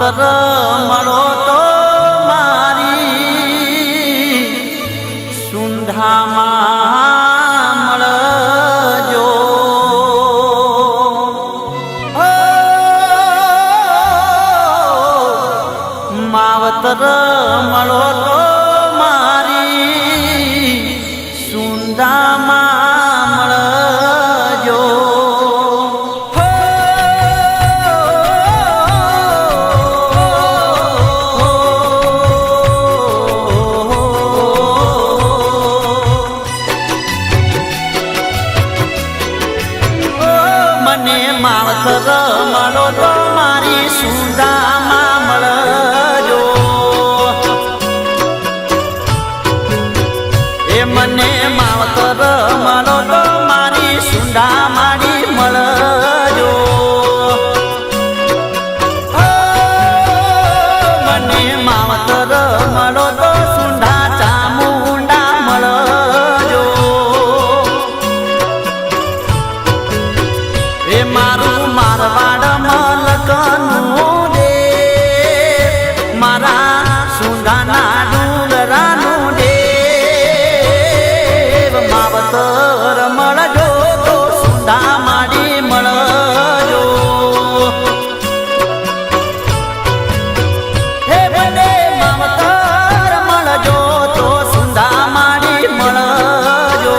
માવતર મળો તો મારી સુંધામાં મળજો માવતર મળો તો મારી સુંધામાં મળજો મને માવતર મળો તો મારી સુંધામાં મળજો એ મને માવતર મળો તો મારી સુંદા માડી મળજો મને માવતર મળો તો સુંદા ચામુંડા મળજો એ મારું મારવાડ મલકનું દે મારા સુંદાના ડુંગરાનું દે માવતર મળજો તો સુંદા માડી મળજો હે મને માવતર મળજો તો સુંદા માડી મળજો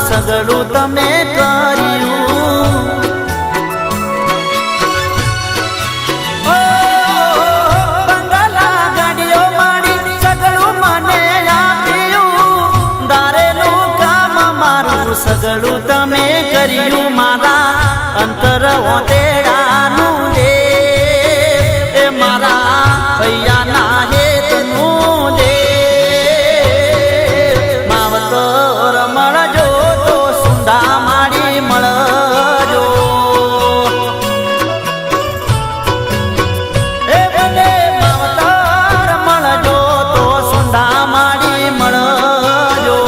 સગળું તમે કર્યું બંગલા ગાડીઓ માડી સગળું મને આપ્યું દારેલું કામ મારું સગળું તમે કર્યું મારા અંતર ઓતેડાનું દે એ મારા ભૈયાના હેતનું દે માવતર મળજો સુંદા માડી મળજો એ મને માવતર મળજો તો સુંદા માડી મળજો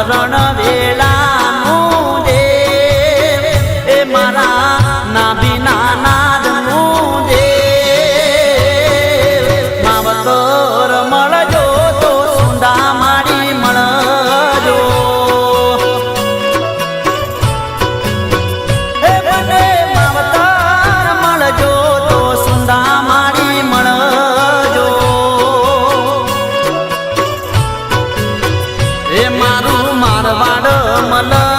રણ વેળાનું દેવ એ મારા નાભીના નાદનું દેવ માવતર મળજો તો સુંદા માડી મળજો એ મને માવતર મળજો તો સુંદા માડી મળજો એ મારું મારવાડ મલ